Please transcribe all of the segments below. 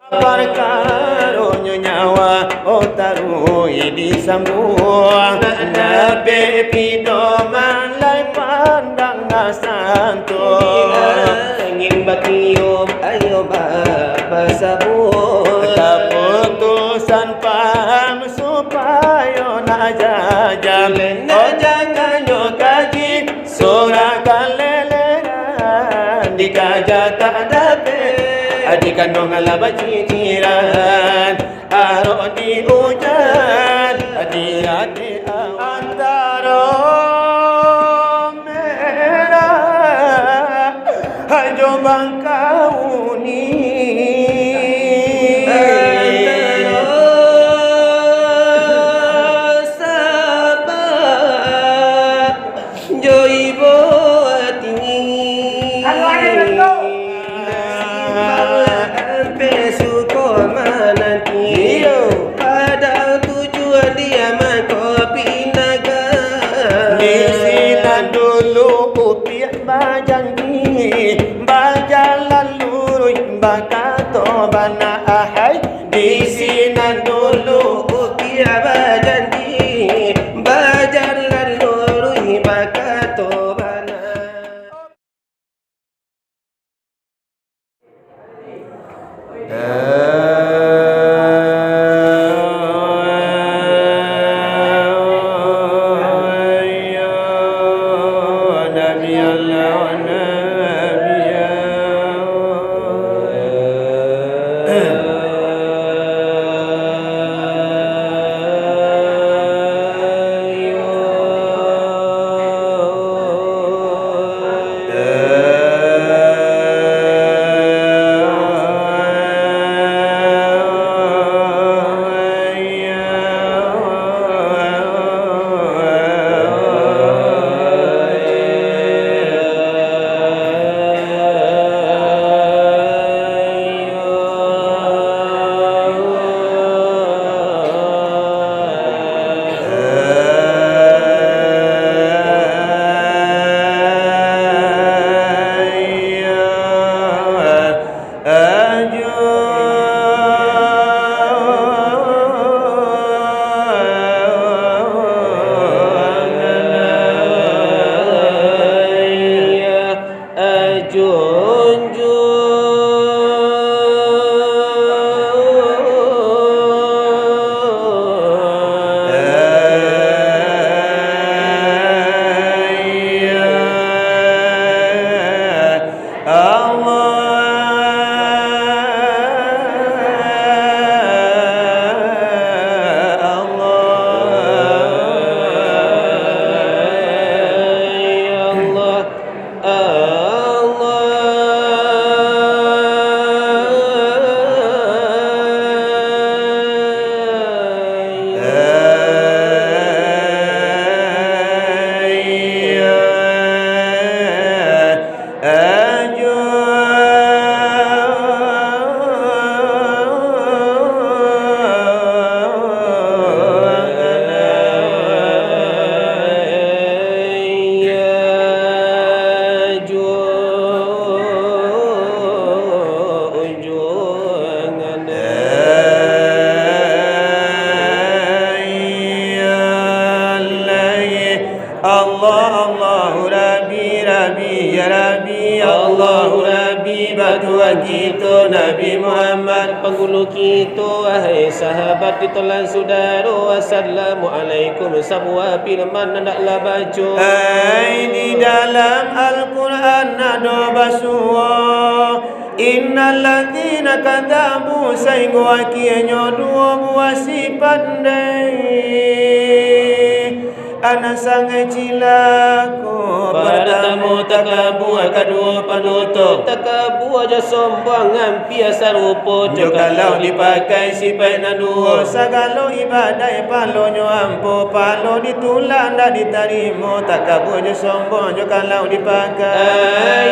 Perkarunya nyawa otarui disambung Nabi pidoman lai pandang nasantung Angin bakium ayo bapa sabun Keputusan paham supaya nak jajam Oh jangan yo kaji surah kaleleran Dikaja tak dapat Adik kandung ala baciciran Arok di hujan Adik-adik antara merah Hajo bangkau ni Antara sabar Jo ibu tinggi Sampai suko menanti Pada tujuan dia kopi naga Di sini dulu upiah bajangi Bajalan lurus bakato bana ahai Di sini dulu upiah bajangi Bajalan lurus bakato bana Allahu Rabbi Rabbi ya Rabbi Allahu Rabbi batuan kita Nabi Muhammad penghulu kita wahai sahabat ditolan saudara assalamualaikum sabwa firman hendaklah baca ai di dalam Al-Quran ada basuh innal ladzina kadzabu sainggo akianyo dua buah sifat Anak sangat cilaku pertama takabu kedua penutup takabu aja sombong ngampiasa rupa kalau dipakai sifat dua segala ibadah palonyo ampo palo ditulang dah diterima takabu aja sombong kalau dipakai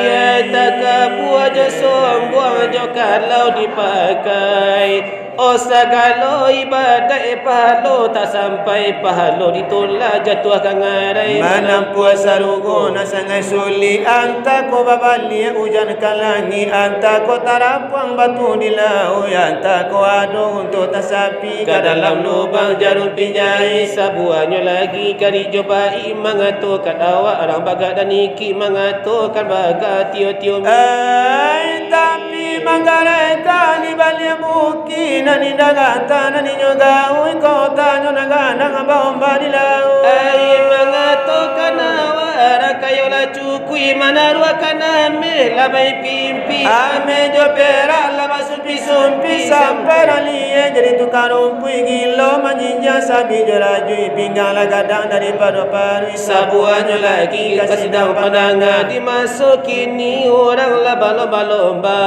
takabu aja sombong kalau dipakai Oh segala ibadah pahalo tak sampai pahalo ditolak jatuh tua kangarai Manampu sarugo na sangai suli anta ko babali hujan kalangi anta ko tarapuang batu di laut anta ko ado untuk tasapi ke dalam lubang jarum pinjai sabuannya lagi kari jobai mengaturkan awak orang bagat dan iki mengaturkan bagat tio-tio ai tapi manggarai kali balik buki nani dagata nani nyoga ui kota nyonaga nang bomba di laut ai mengaturkan awak kayo la cukui manarua kana me labai pimpi ame jo pera la basumpi sumpi sampai ralie jadi tukang rumpui gilo menjinja sabi jorajui pinggang la gadang dari paru-paru sabuannya lagi kasih daun pandangan dimasuki ni orang lomba-lomba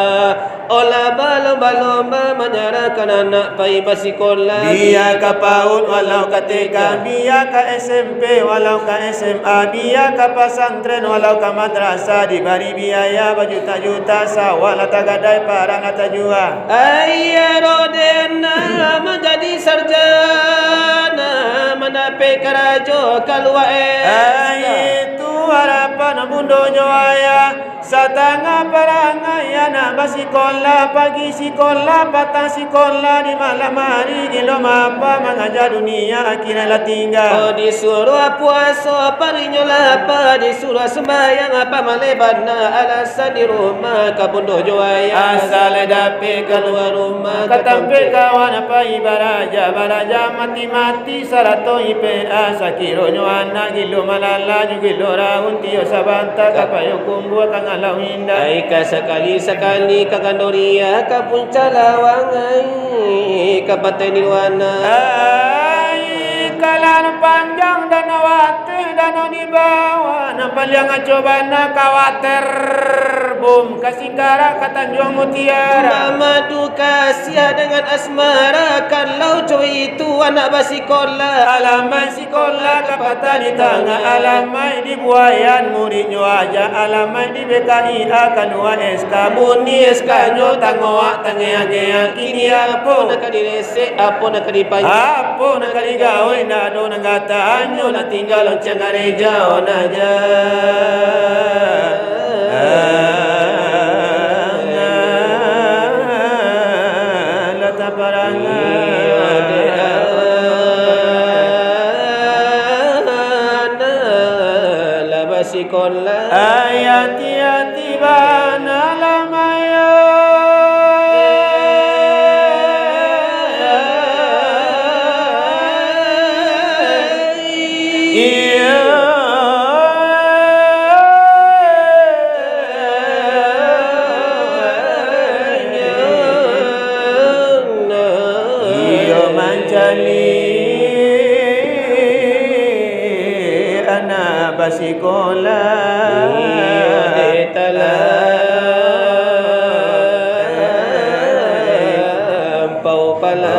olah lomba-lomba menyerahkan anak pai basikola biar ke PAUD walau ke TK biar ke SMP walau ke SMA biar ke pesantren walau ke madrasah diberi biaya berjuta-juta sawah lata gadai parang lata jual ayah rodena menjadi sarjana menapai kerajo keluar itu harapan bundo joaya satanga perangai anak basikola pagi sekolah patang sekolah di malam hari gilo mapa mengajar dunia akhirnya lah tinggal disuruh puasa parinya lapa disuruh sembahyang apa malebana alasan di rumah kabundo joaya asal dapat keluar rumah ketampe kawan apa baraja mati-mati sarato IPA sakironyo anak gilo malala gilo raun tio sabanta kapayo kumbua kang alau indah aika sekali-sekali kagandoria kapunca lawangai kapatai nirwana kalan panjang dan awate dan di bawah nampak yang cobana khawatir bom kasingkara katanjung mutiara madu kasih dengan asmara kalau cuy itu anak basikola alaman sekolah kapata di tengah alaman di buayan muridnya aja alaman di BKI akan SK buni SK nyo tangoak tangea kini apa nak direse apa nak dipanggil apa nak digawe nado nagata anyo na tinggal lonceng gereja onaja lata paranga la basikola ayati bana lamaya basikola pau pala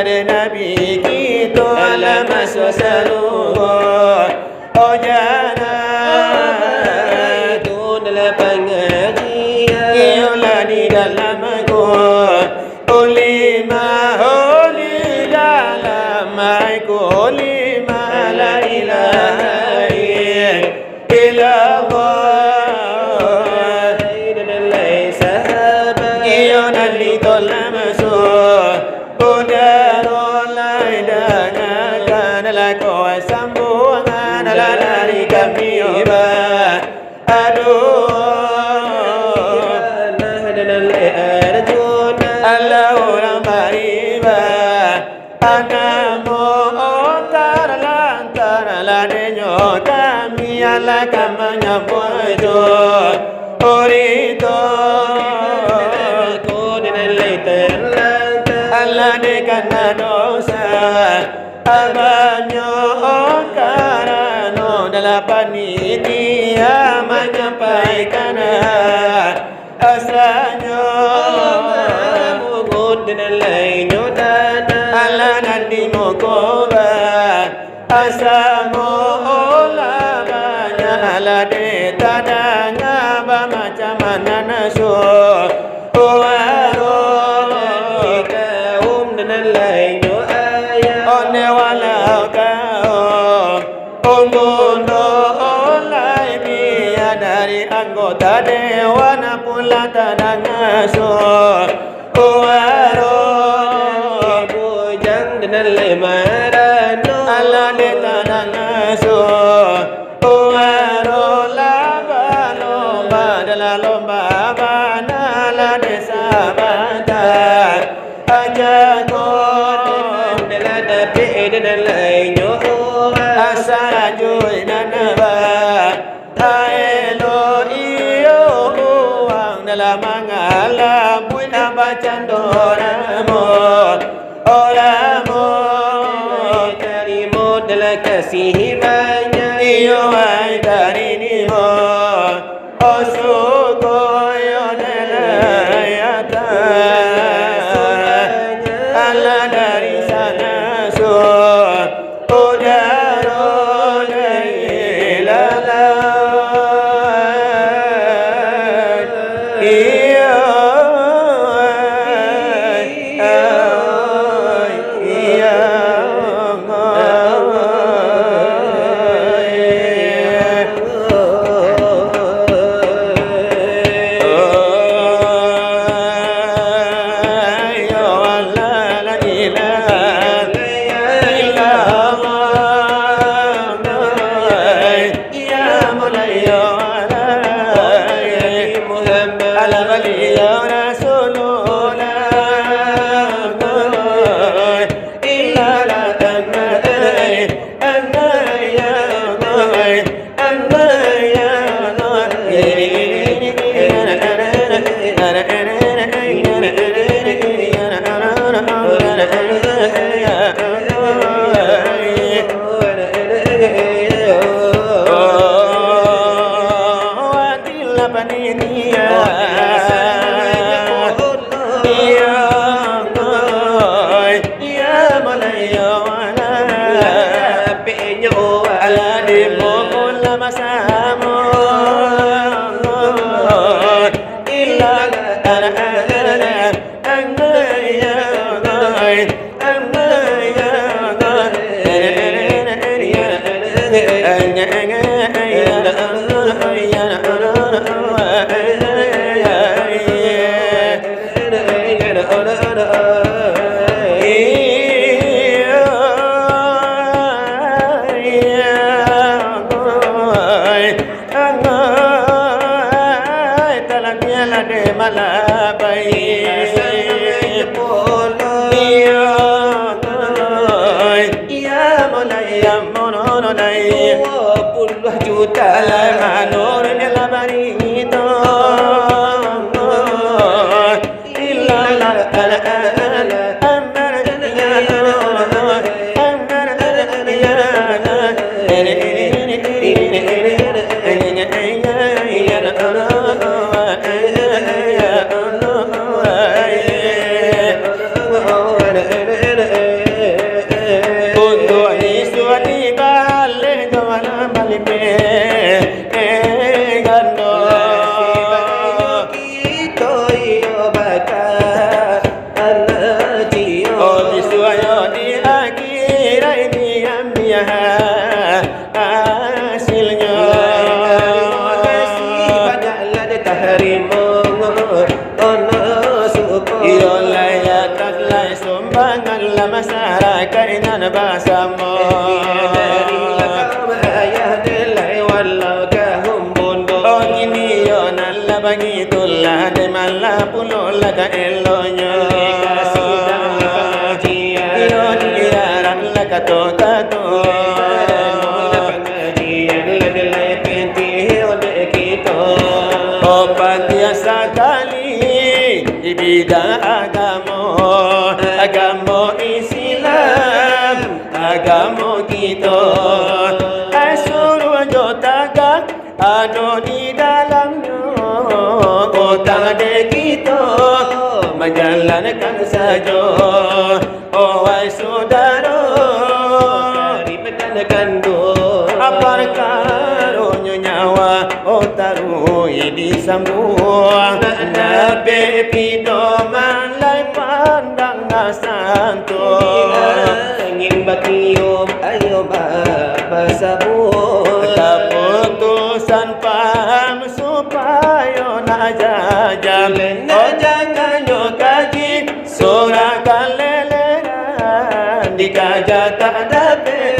dari Nabi kita lama selalu oh jangan tu dalam pengajian Iolah di dalam aku Ulima di dalam aku Ulima la ilaha illallah Iolah di dalam aku Udarul laidana Lako sambungan dari kami obat Aduh Allah orang bariba Anamo otar ladenyo kami Allah kamanya pojo Orito Allah dekana dosa Abanyo karano dalapan ini menyampaikan asranyo Allah nanti mokoba asamo olamanya ala de tadanya ba macam mana naso oaro one wala kau Ombondo olai biya dari anggota dewan pula tadangaso oaro bujang dengan lemarano ala de tadangaso oaro laba lomba dalam lomba bana la de sabata ajago asaju nanaba aelo iyo uang dalam mangala punya bacaan doramo oramo terimo dalam kasih banyak iyo ay dari nimo osuko yo delayata Allah dari sana so Udaro lailala Iya Oh, pulau laga elonya kasih dan pengajian yo diaran laga to pengajian lalai penting oleh kita oh biasa kali di bidang agama Islam agama kita suruh jotaga ado di dalamnya utang de kita menjalankan saja oh wahai saudara dari dan kandung apa karunya nyawa oh tarui disambung nabe pidoman lai pandang nasanto angin bakium ayo bapa sabun keputusan paham supaya nak jajam oh jangan yo kaji surah kaleleran dikaja tak dapat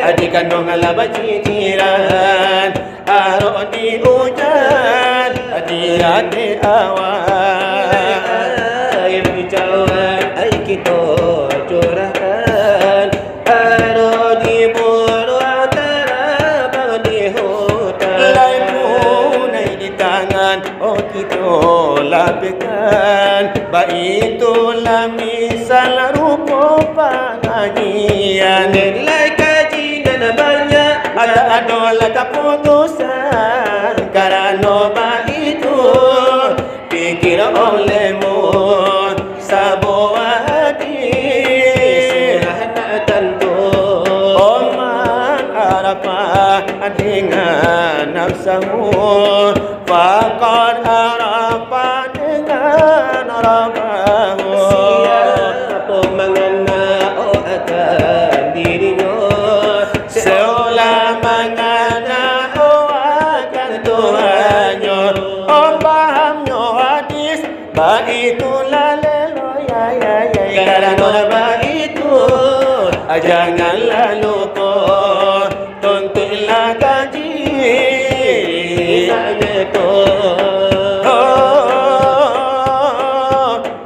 adik kandung ala baciciran aro di hujan hati-hati awan air bicawan air kita curahkan aro di buru antara bang di hutan lai punai di tangan oh kita lapikkan baitulah misal rupa pengajian nilai kaji dan banyak ada keputusan karena itu pikir olehmu sebuah hadis nak tentu oman arafah dengan nafsamu faqad arafah dengan rabahu siapa mengena oh akan dirinya seolah mengana oh akan Tuhannya oh pahamnya hadis baitulah lelo ya karena baitu janganlah lupa tuntunlah kaji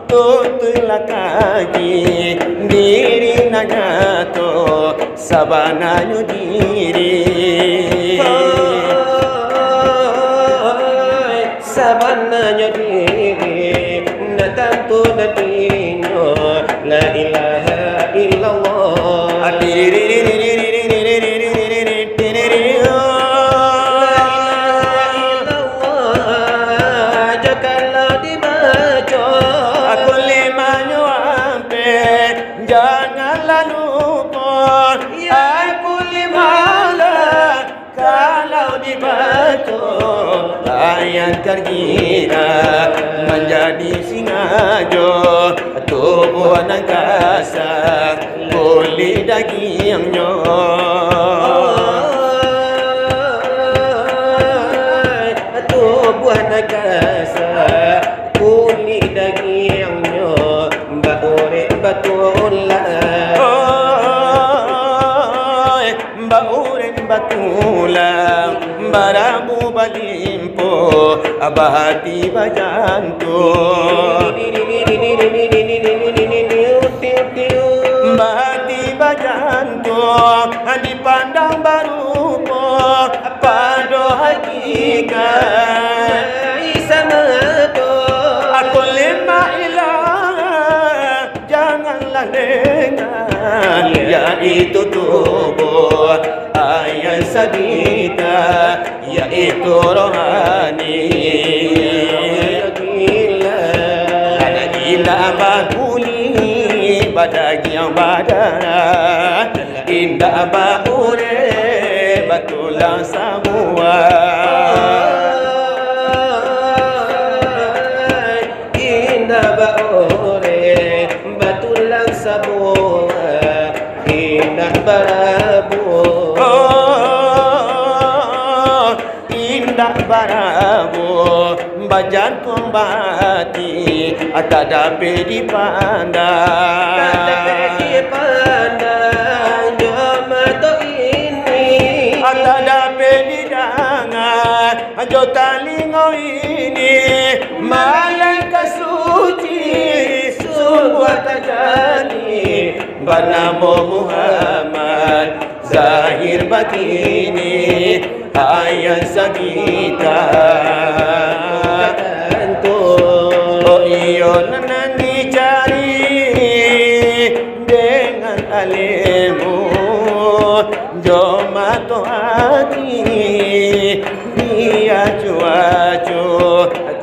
tuntunlah kaji diri nanya to sabana diri sabananya diri na tentu na dirinya la ilaha illallah kalau dibaca aku lima nyuampe janganlah lupa aku lima lah kalau dibaca ayat tergila menjadi singajo tubuh angkasa kulit dagingnya tubuh angkasa kulit dagingnya baure batulah bauren batulang barabu balimpo abahati bajanto bahati bajanto dipandang barupo pado hakikat aku lima ilah janganlah dengar yaitu tubuh ayat sabita yaitu rohani ada gila bakuli badagi yang badana indah baure batulang semua indah baure batulang semua indah barabu indah barabu bajan pembati tak dapat dipandang jama to ini tak dapat didengar jo talingo ini malaikat terjadi bernama Muhammad zahir batini ayat sabita oh iyo nan dicari dengan alimu jomato hati dia cuacu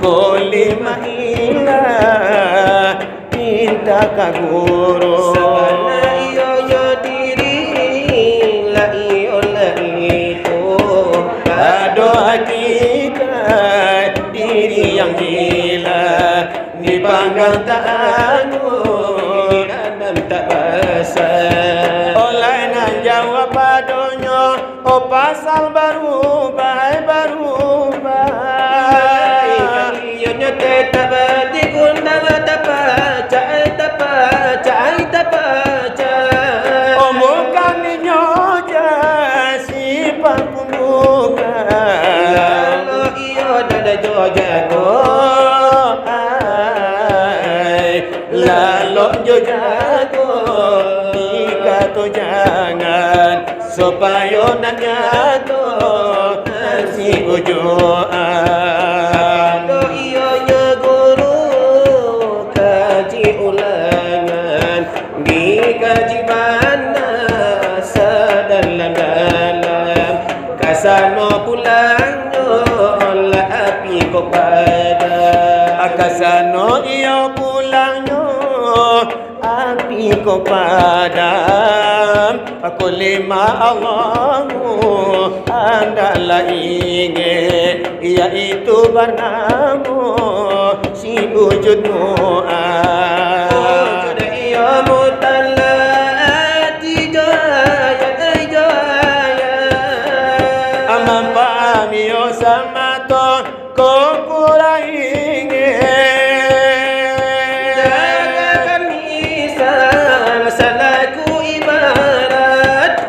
kolima ila minta kaguru sana iyo yo diri la iyo la itu ado hakikat diri yang gila dipanggang tak anggun dan tak basah oleh nak jawab padonyo oh pasal berubah iyonya tetap diguna tapaca oh bukan nyoja sifat pembuka kalau iyo dada jojago lalu jojago dikata jangan supaya nak jatuh nasi ujuan do iyonya guru kaji ulangan dikaji mana sedalam-dalam kasano pulangnya la api kepada kasano iyo pulangnya api kepadam aku lima Allahu adalah ingin iaitu bernamu si wujudmu wujud iya mutalati jaya amam pahami yo sama to kukurai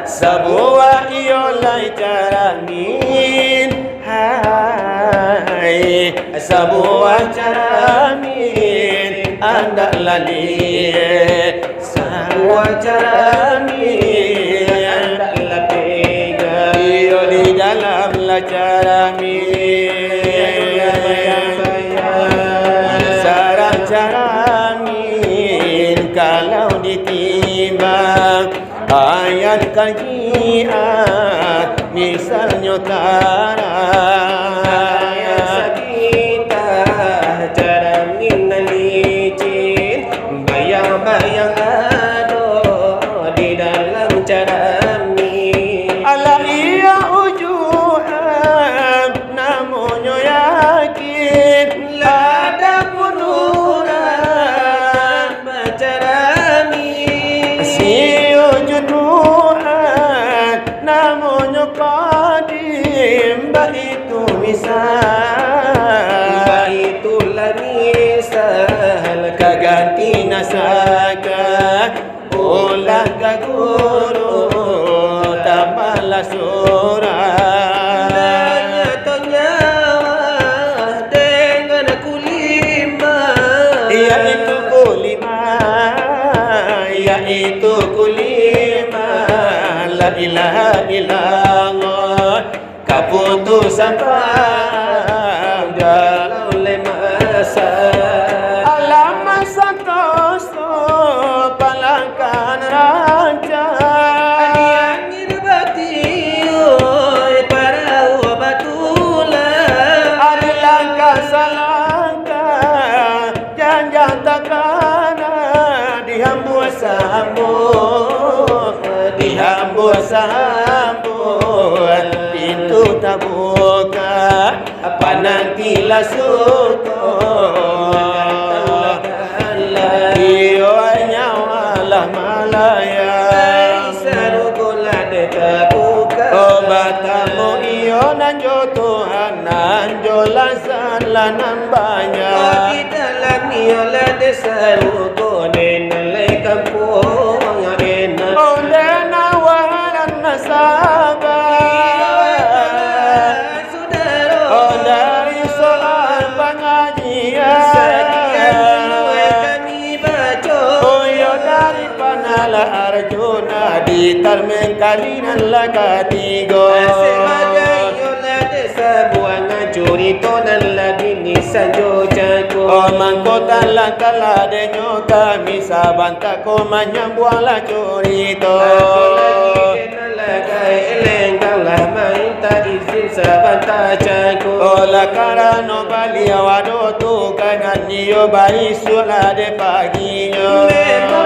sebuah iolai caramin hai sebuah caramin anda lali sebuah caramin anda latega iyo di dalam la caramin sarang caramin kalau ditimbang ayat kajian misalnya ayat sakita caramin licin bayang-bayang ado di dalam caramin ala iya ujuan namanya yakin lada punuran bacaramin namanya qadim baitu misal baitulah misal kaganti nasaka ulah guru tambahlah surah nyawa dengan kulima yaitu kulima la ilaha illallah keputusan dalam lemasa alam santoso palangkan raja angin batio para batula alangkah salangkah jangan takana dihambur sambut pintu tak buka apa nantilah suto iyo nyawalah malaya sarugula deta buka obatamu iyo nanjo Tuhan nanjo lasalan banyak di dalam iyo la desa rugone nalai kampung arena ondena wahalan nasaba oh dari soal pengajian kami baca la Arjuna ditermeng kalinan la katigo sebagai yola desa buangan curi tonan la bini sanjo jago mangkota la kala denyo kami sabanta ko manyambuang la curito elenglah minta izin sabanta jago la karano balia wado tu kanan niyo baisu la de paginya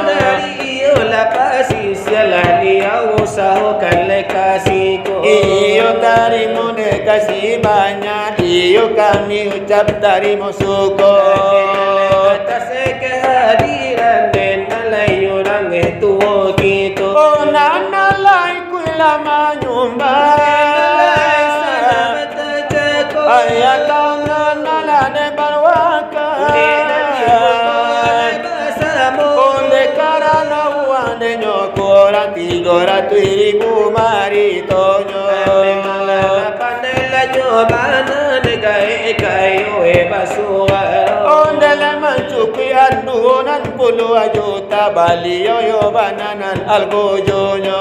dari yola pasi siala dia usahakan lekasiko iyo tarimu de kasih banyak iyo kami ucap tarimu syukur atas kehadiran dan alayurang itu gitu nana lai lama nyumba ayatang nala de barwaka onde karana uande nyokora tigora tuiribu maritonyo panela nyobana negai kayo basuara onde le mancuki andunan puluh juta baliyo yo bananan algojonyo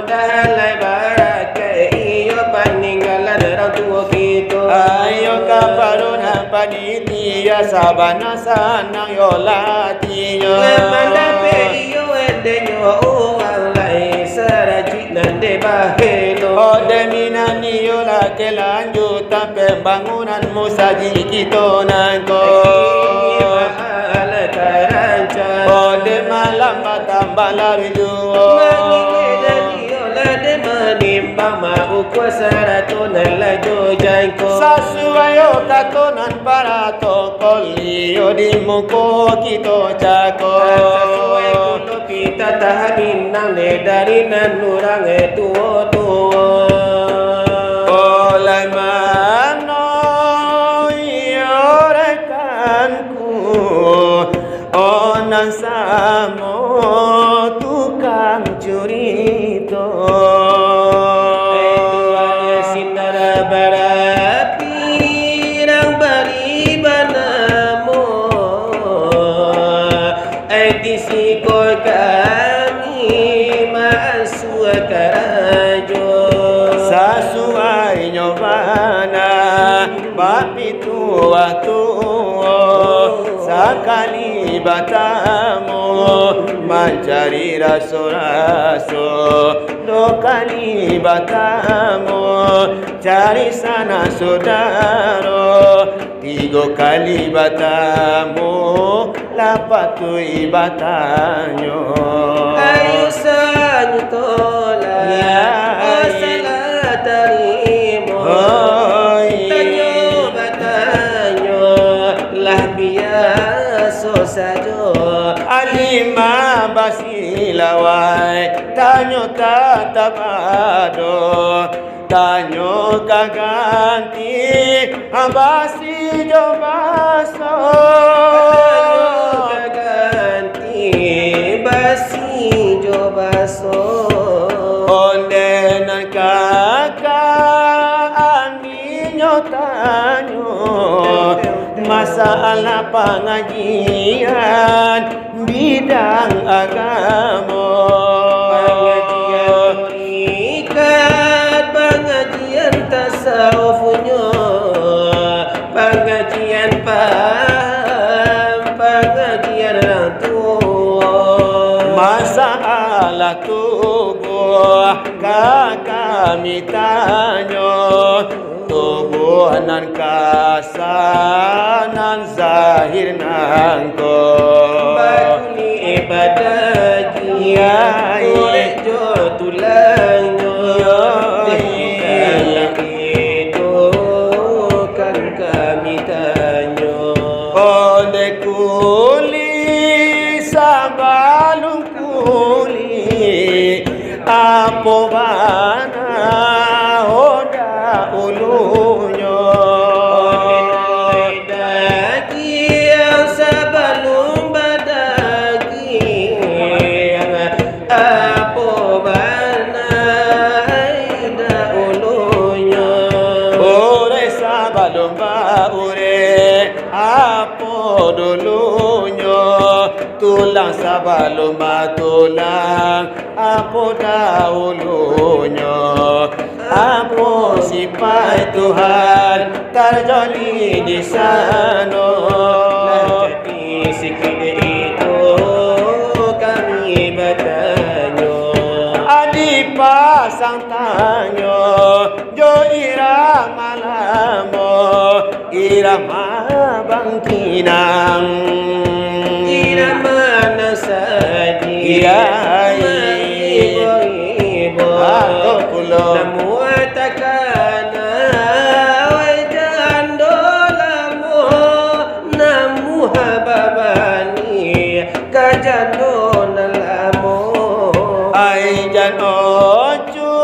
mudahan lai barake iyo paninggalan orang tua kita ayo kaparuna panitia sabana sanang yo latinya mandape iyo endenyo uang lai sarajik nande bahelo ode minani yo la kelanjutan pembangunan musaji kita nangko ode malam batambah larujuo nimbang mau kuasa ratunan lajo jangko sasuayo katonan para tokol liyo di muko kito cako sasuai kuno kita tahamin nang dari nanurang tuo oleh mano iyo rekanku onan samo tukang curito sasuai nyobana bapi tua sakali batamu mencari raso-raso dua kali batamu cari sana saudara tiga kali batamu lapatui batanyo ayo sanyu tola salah terimo tanyo batanyo lah biasa saja alima basilawai tanyo tatabado tanyo kaganti abasi jobaso kaganti basi jobaso onde nan kakak aminyo tanyo masalah pengajian bidang agama pengajian tasawufnya pengajian paham pengajian orang tua masalah tubuh kami tanyo tubuh nan kasanan zahir nangko batuli ibadah oleh jo tulangnya kan kami tanyo onde kuli sabalung kuli apo bana oda ulunyo dagi yang sabalung badagi apo bana ida ulunyo ore sabalung ba ore apo dulunyo tulang sebelum tulang, aku dahulunya. Apa sifat Tuhan terjadi di sana? Jadi sikit itu kami bertanya. Adi pasang tanya, jo irama lama, irama bangkinang, irama nasadi, ibu atau pulau. Namu atakana wajan dolamu, namu hababani kajano nalamu. Ai jan ojo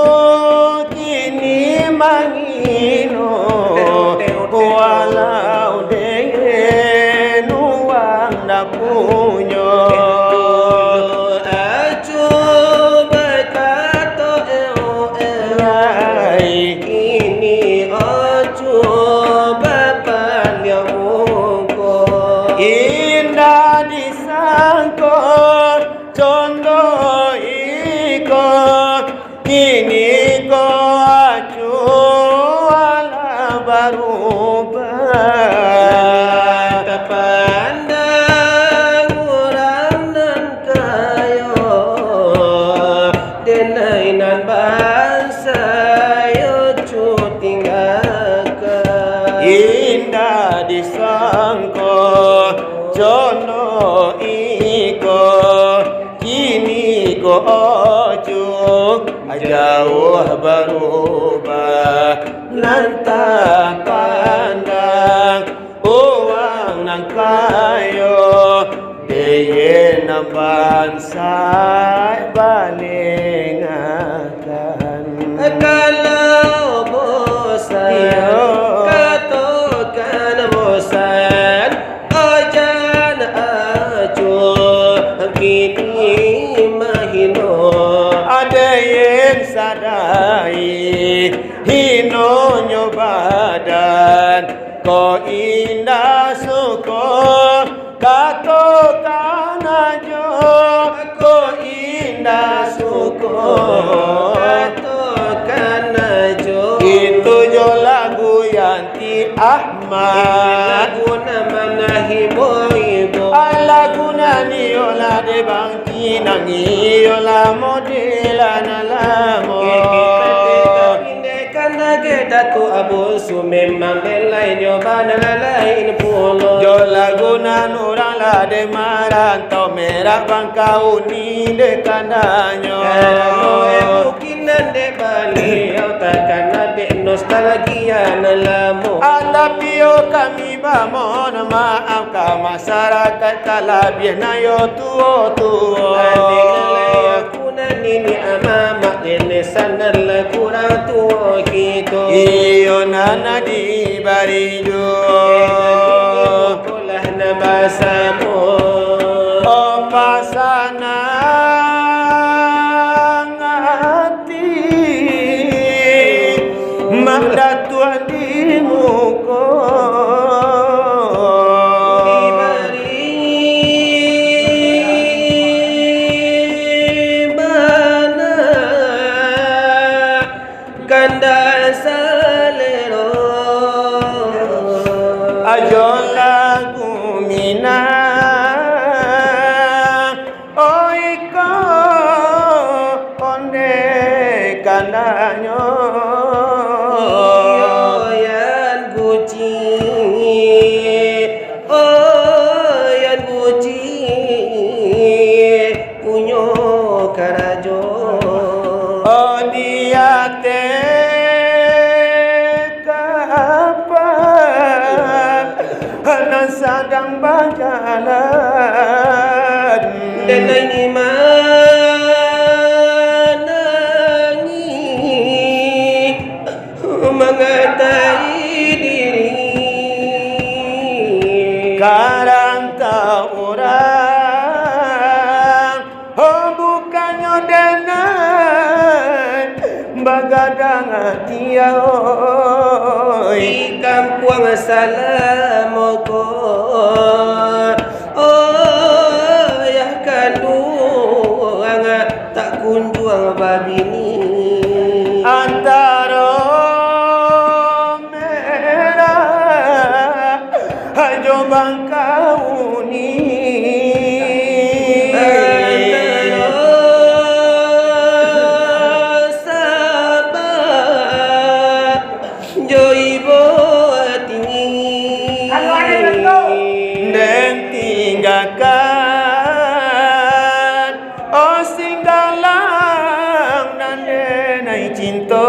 kini mangino, walau dengan uang dah punya. Acu berkata ini acu bapak yang mungkul. Indah disangka condong ikut, kini kau acu ala berubah. Tak pandang orang dan kayo, denainan bangsa yo tinggalkan. Indah disangka jono iko, kini ko ojo jauh berubah. Nanta pandang uang nang kayo, deye nang bangsa balingakan. Kalau bosan, katakan bosan, ajan acuh kini mahino. Ada yang sadai hinonyo badan, ko indah syukur katakan aja, ko indah syukur. Itu jo lagu Yanti Ahmad, Lagu nama nahi boibo. lagu nani ola de bangki nangi ola modela nalamo. Karena kita tu abu su memang lain nyoba lain pulau. Jo lagu nan orang la de marantau merah bangkau ni de kandanyo. Mungkin de Bali takkan ada nostalgia nalamu. Alapio kami bamon maaf ka masyarakat kalabih na yo tuo tuo. Nini amama dene sanal kurang tuo kito. Iyo nana di barijo Kolah na basamu. o pasana ngati magdatuan di muko. Kanda salero Ajo lagu mina oiko onde kandanyo yan guci yan guci punyo karajo odiate kapan sedang berjalan dan ini menangi mengatai diri karang tak orang bukannya denai bagadang hati di kampung salamoko jobang kau ni dan tinggalkan oh sing dalang dan denai cinta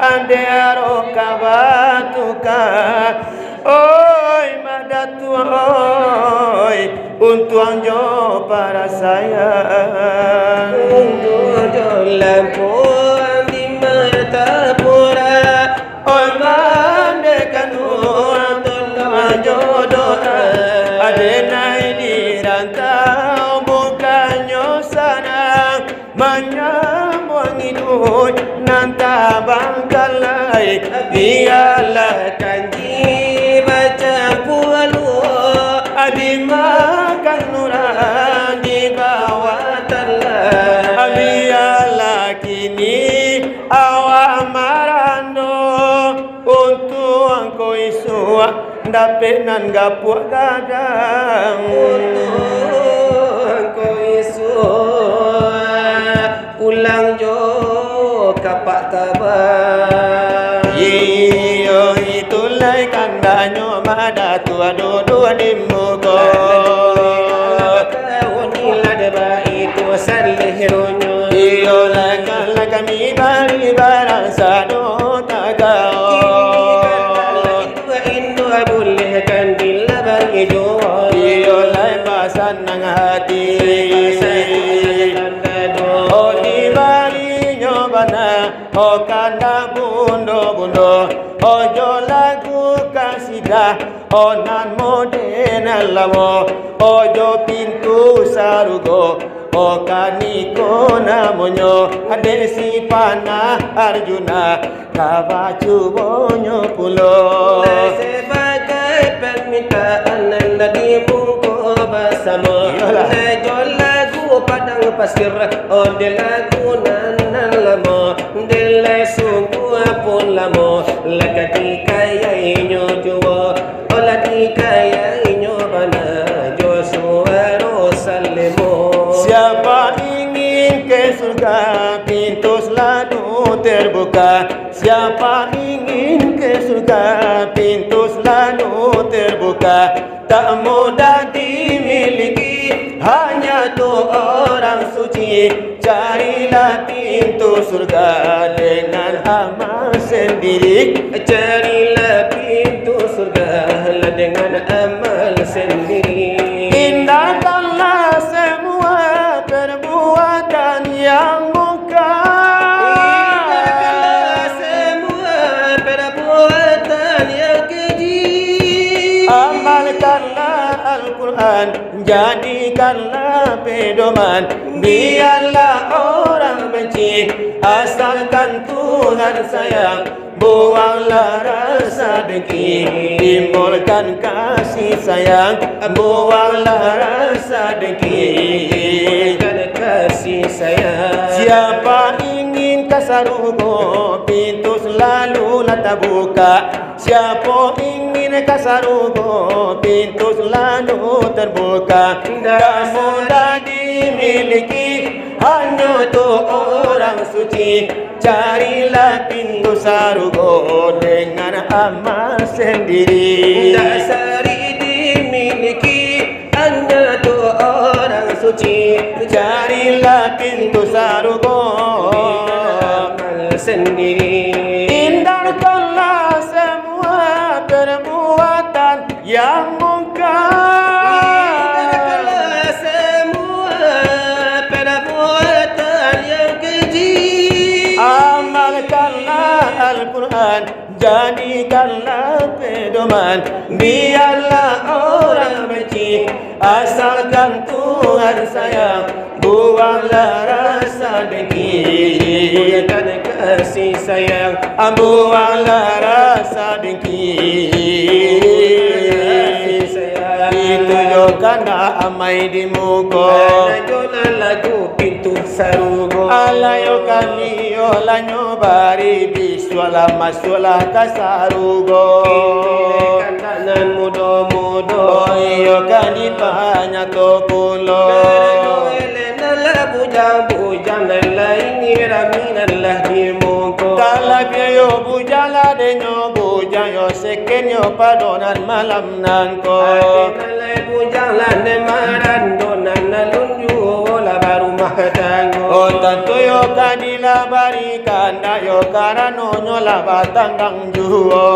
ande aro kabatuka oi madatu oi untuang jo para sayang untuk lampu di mata pura oi mandekan jodoh adenai di rantau bukannya sana menyambung hidup nanta bangkalai biarlah kanji baca pualu adi makan nuran di bawah telah biarlah kini awak marando untuk angko isua dapat nan gapuak gadang untuk kau isua pulang jo kapak tabang iyo itulah kandanya mada tua dua di muka kau ni ladba itu salihronyo iyo lah kami bari barang sado tagao iyo lai pasan nang hati oh di bali nyobana oh kanda bundo ojo lagu kasida oh nan modena lamo ojo pintu sarugo oh kaniko namonyo ade si pana Arjuna kabacu bonyo pulo permintaan nadi mungko bersama lejo lagu padang pasir de lagu nan lama de sungguh pun lama lakati kaya inyo juwa olati kaya inyo bana jo suaro salemo siapa ingin ke surga pintu selalu terbuka siapa ingin ke surga pintu selalu terbuka tak mudah dimiliki hanya tu orang suci carilah pintu surga dengan amal sendiri carilah pintu surga dengan amal sendiri indahkanlah semua perbuatan yang Al-Quran jadikanlah pedoman biarlah orang benci asalkan Tuhan sayang buanglah rasa dengki timbulkan kasih sayang buanglah rasa dengki kasih sayang siapa ingin kasarugo pintu selalu lata buka siapa ingin kasarugo pintu selalu terbuka tak mudah dimiliki hanya tu orang suci carilah pintu sarugo dengan amal sendiri tak sari dimiliki hanya tu orang suci carilah pintu sarugo amal sendiri hindarkanlah semua perbuatan yang mungkar semua perbuatan yang keji amalkanlah Al-Quran jadikanlah pedoman biarlah orang benci asalkan Tuhan sayang buanglah rasa dengki dan kasih sayang buanglah rasa dengki itu yo kana amai di muka jonan lagu pintu sarugo alayo kamiyo lanyo bari biswala maswala kasarugo kandanan mudo-mudo iyo kanipanya tokulo bujang lain raminallah dimungko kalapya yo bujala denyo bujang yo sekenyo padonan malam nangko nalai bujang lane marandonan nalunju la baru mahdango o tanto yo kanila barikanda yo karano nyola batanggang juo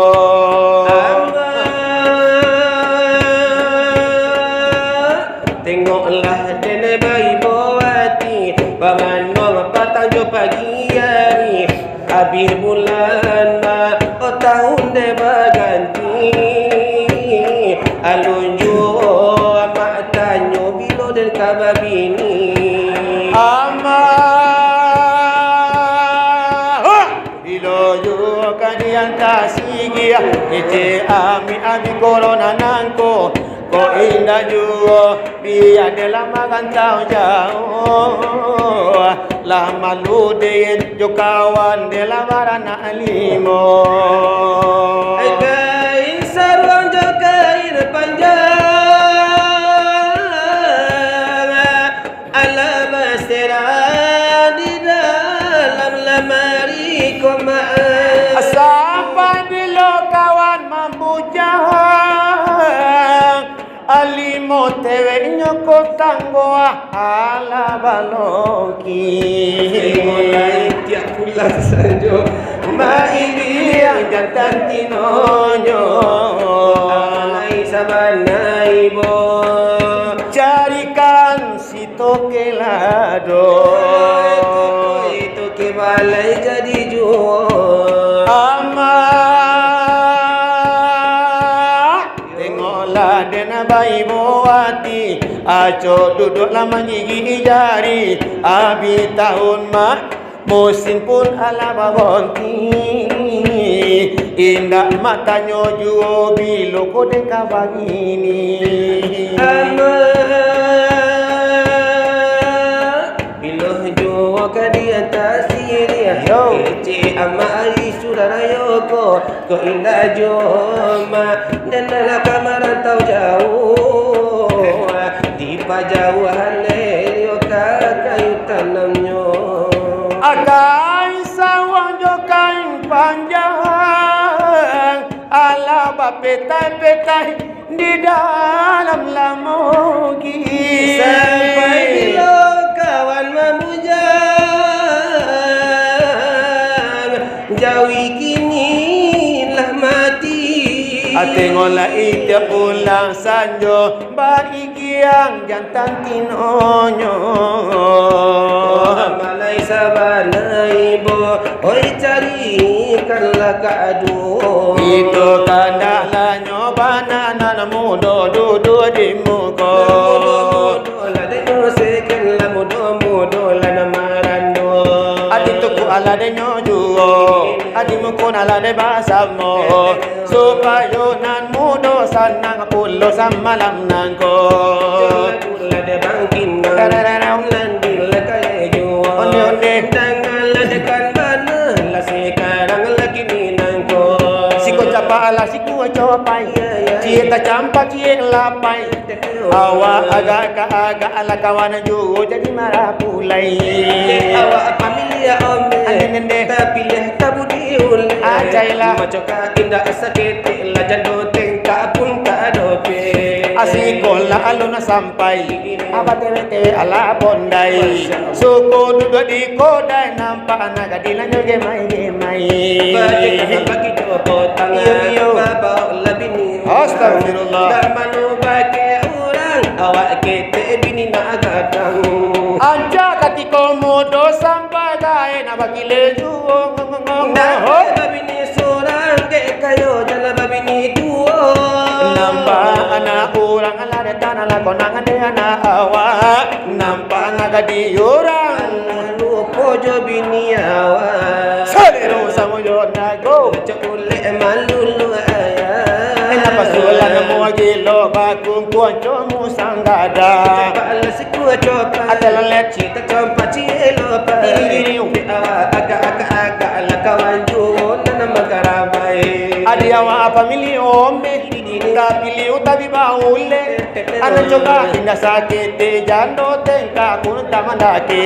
tengoklah dene bayi bawati Bamano patajo pagi hari Habis bulan ma Oh tahun de baganti Alunju mak tanyo bilo dan kababini ama bilo yo kadian tasigia ite ami corona nangko ko inda juo biya de la magantao jao la malude yo kawan de la barana alimo kain sarwan jo kain panjang ala masera di dalam lemari koma sampai bilo kawan mambujang alimo tewe nyoko tango ala baloki mulai tiap bulan saja maili jantan tinonyo alai sabana ibo carikan si tokelado itu kebalai jadi juo ama tengoklah dena bayi boati aco duduklah menggigi jari abi tahun mak musim pun ala babonti indah matanya juo bilo kode kabagini ama bilo juo kadi atas diri kece ama ali saudara yoko ko indah joma dan dalam kamar tau jauh di pajauhan yo kayu tanamnya akai sawang jo kain panjang ala bapetai-petai di dalam lamogi sampai bila kawan memujang jawi kini lah mati atengola ite pulang sanjo barigiang jantan tinonyo malai sabana ibo oi carikanlah kadu itu kandalah nyobana nan mudo dudu di muko la de no seken la mudo la namarando adi tuku ala de nyojuo adi muko ala de basamo supaya nan mudo sanang pulo samalam nangko la de bangkin landil la kayo onde tangan la de kan bana la sekarang lagi minangko siko capa ala siku copai cita campak cie lapai awa agak ala kawan juo jadi marah pulai awak pamilya ome tapi leh tabu diul ajailah macoka indah sakit la jando tengka pun ka dope asikola aluna sampai apa tewe ala bondai suku duduk di kodai nampak anak gadilannya gemai bagi jopo tangan bawa labini astagfirullah dan manu bagi orang awak kete bini nak gadang anja katiko modo sampai gae na bakile juo nah babini seorang ke kayo jala babini duo nampak anak orang ala de tanah la konangan de anak awak nampak anak di orang lupo jo bini awak salero samo yo nago cokule malulu ayah kenapa sulan mo gilo bakung kuanco musanggada Coba lah seku coba Adalah let Cita compa cilo pa Agak-agak lah kawan juo Nana magarabai Adiawa pamili ome Kapili utabi baule Ana coba hinda sakit Jando tengka kun tamandake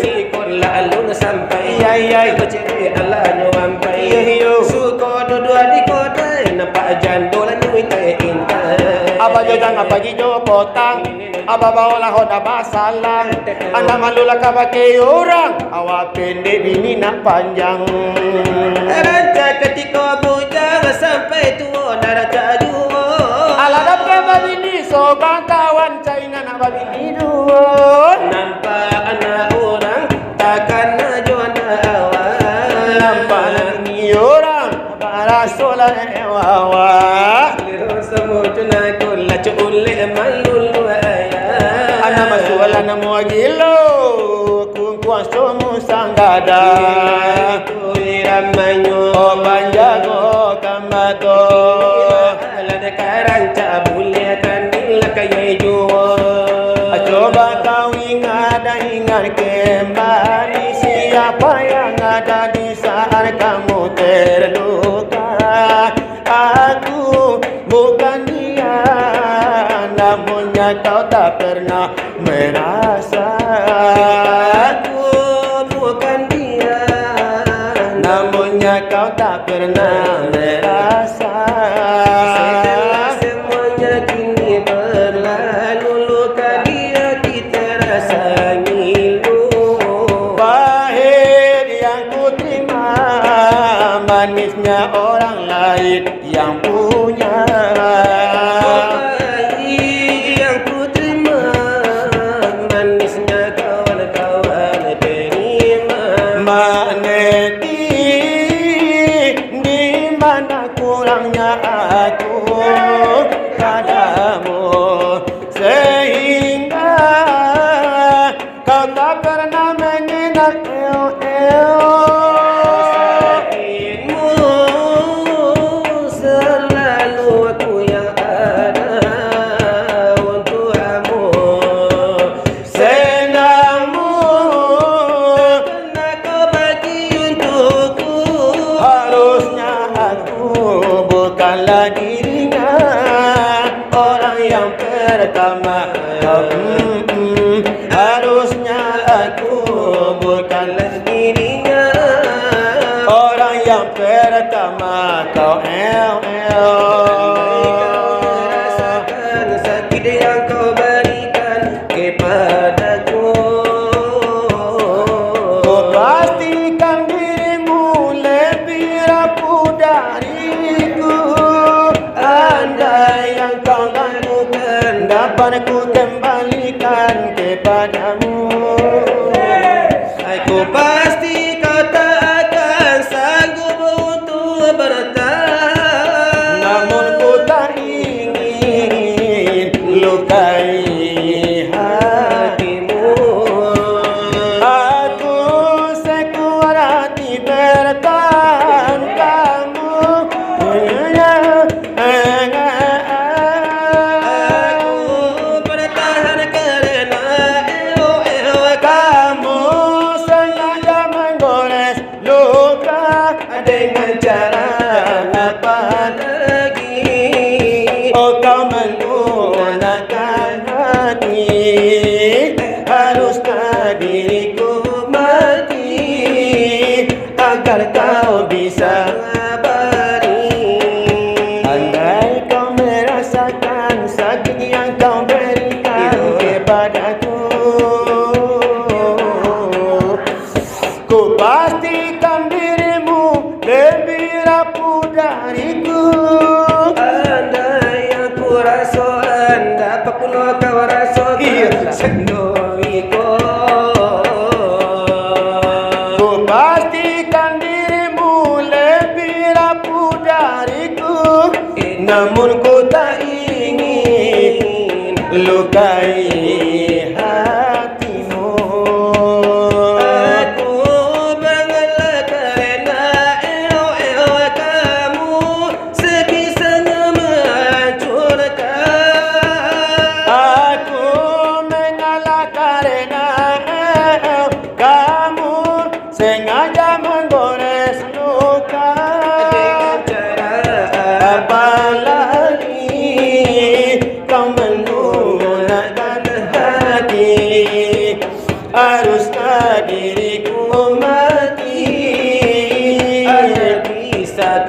Sikor la alun sampai Iyai Bacere ala nyuampai Iyo Suko dudua di kota Nampak jando lah nyui tae intai Aba jojang apa jijo potang Aba baola hoda basalang Anda malula kabake orang Awak pendek bini nak panjang Rancak ketika bujang sampai tua naraja juo Ala dapat babini sobang kawan China nak babini dua Nampak anak orang takkan juana awak Nampak ni orang Barasola ewawa Liro semua cuna kula cuule malulu ayah Ana masuala na muagilo Kungkuan somu sanggada Iramanyo Obanjago kamato Alada karanca boleh kandil kaya juo Coba kau ingat kembali Siapa yang ada di saat kamu terluka Aku bukan dia Namunnya kau tak pernah merasa Aku bukan dia Namunnya kau tak pernah merasa Semuanya kini berlalu luka dia kita rasa ngilu Pahit yang ku terima Manisnya orang lain yang punya yang ku terima manisnya kawan-kawan terima Magneti di mana kurangnya aku padamu Sehingga kau tak pernah mengenal selalu aku yang ada untuk kamu Senangmu karena kau bagi untukku Harusnya aku bukanlah dirinya Orang yang pertama Harusnya aku bukanlah dirinya orang yang pertama Kau rasakan sakit yang kau berikan kepadaku Ku pastikan dirimu lebih rapuh dariku Andai yang kau lakukan dapat ku kembalikan kepadamu Aku pasti kau tak akan sanggup untuk bertahan Namun ku tak ingin lukai hatimu Aku sekuat hati bertahan kamu Aku bertahan kerana Kamu sengaja menggores luka Dengan cara apa lagi Oh kau menggunakan hati Haruskah diriku mati Agar kau bisa beri Andai kau merasakan sakit yang kau berikan kepadaku Ku pastikan dirimu lebih rapuh dariku Andai aku rasa anda penuh kau rasa sendiriku Ku pastikan dirimu lebih rapuh dariku Namun ku tak ingin lukai hatimu Aku mengalah kerana kamu sebisanya menghancurkan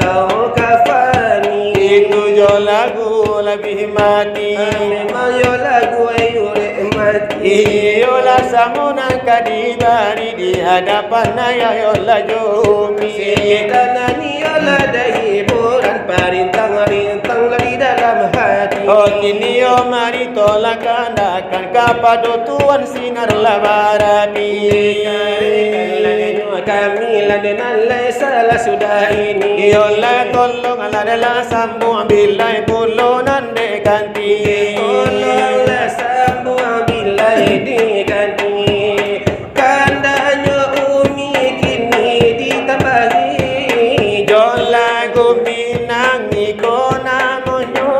kau kafani. Itu jo lagu lebih mati. Memang yo lagu ayo mati. Yola samuna kadibari di hadapan ayah yola jomi. Setanani yola dah hiburan parintang-rintang lagi dalam hati. Oh kini yo mari tolak kandakan kapado tuan sinar labarabi. Kami ladenan lai salah sudah ini. Yola tolong ala dela sambung bilai pulo nande kanti. Tolonglah sambung bilai diganti. Kandanya umi kini ditambahi. Yola guminang ikona monyo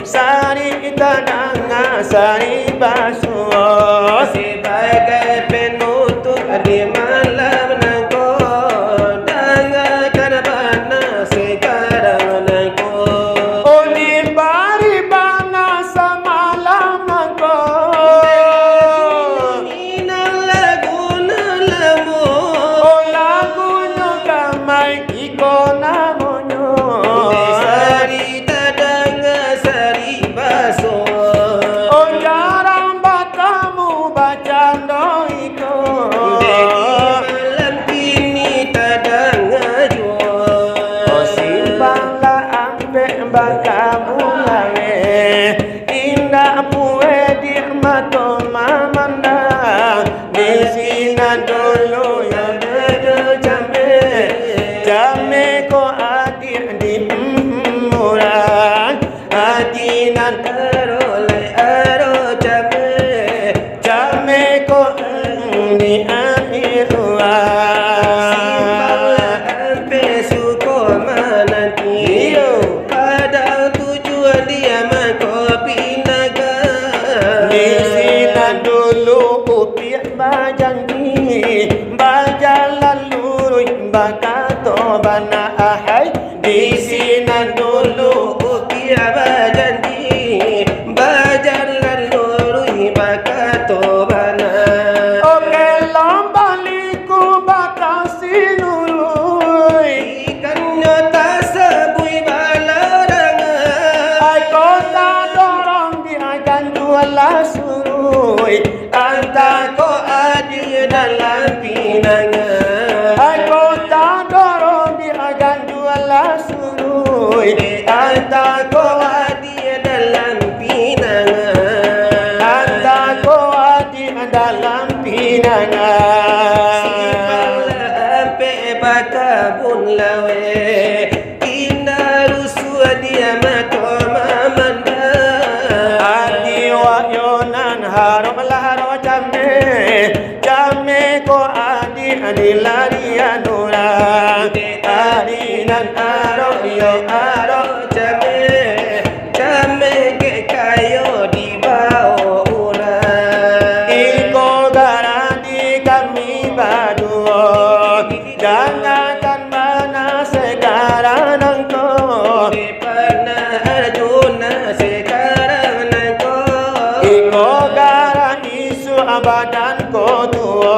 sari tananga sari basuh. Sebagai penutup di malam nangko, dengarkan bana sekarang nangko. Oni bari bana samalam nangko. Minang lagu nalamu. Oh lagu nyo kamay ikona monyo. Sari tadanga sari baso. Oh jarang batamu bacando iko. Malam kini tadanga jua. Oh simpanglah ampe bakamu lawe. Indah puwe di mato mamanda. Di sina dulu ya dedo jame. Jame ko adik di murah. Adinan Arolai aro jame. jame ko di amirwa. Sampai suko menanti. Iyo. Pada tujuan dia mengkopi naga. Di sina dulu upi bajanji bajalan lurus bakato bana ahai. Di sina dulu Upi bajanji bajalan lurus bakato bana. oke lomba liku bakasi nurui. Ikannya tak sebui balarangan. Ai kota dorong di akan jualah surui. Anta Ko adil dalam pinangan. ai kota dorong di akan jualah surui. Anta ko Adil dalam pinangan. anta ko adi dalam pinangan. Ampe bata pun lawe. Indah rusuh dia mato mamanda. Adi wa yonan harum laharo jame. Jame ko adi lari anura. Adi nan aro yo aro. Jame jame ke kayo di bawah ulah. Iko garandi kami baduo. Jangankan mana sekarang engkau. Pernah Arjuna sekarang nangko. Iko garang isu abadan ko tuo.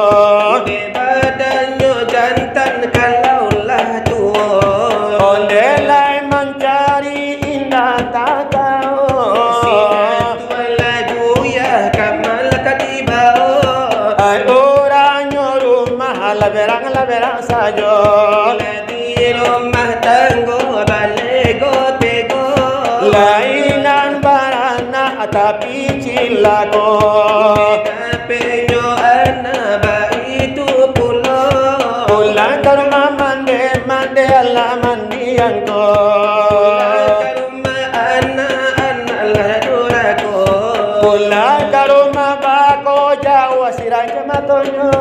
Badannya jantan kalaulah tua. Ondelai mencari indah tak tahu. Tua lagu ya kamal kadibao. Ai orang rumah laberang saja. Di rumah tanggo balego tego. Lainan barana tapi cilago. Penyo anak bayi itu pulau. Pulang ke rumah mande Allah mandi yang ko. Rumah anak-anak lah duraku. Pulang ke rumah bako jauh sirang matonyo.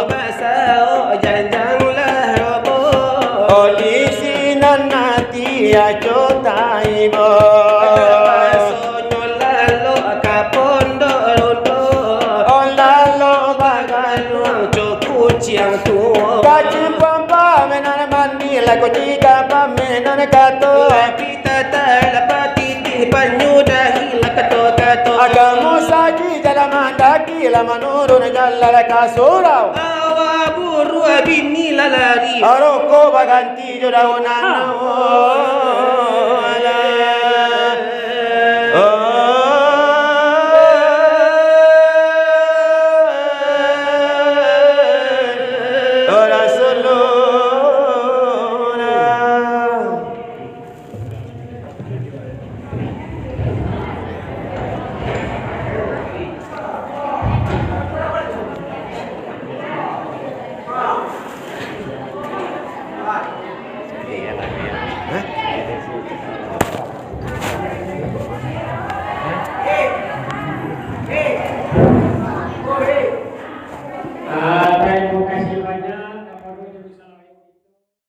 Basao janjang lah robo. Oh di sinan nati ajo taibo. Basonyo lalo kapondo rondo. Oh lalo Bagano cukuciang tua. kaci pampa menan mandi lagu tiga pamenan kato. Pita talapati di panyudahi lakato-kato. Agamu saji jalan mandaki la manurun jalla kasurau. Awa buru bini lalari Aroko baganti jo daunan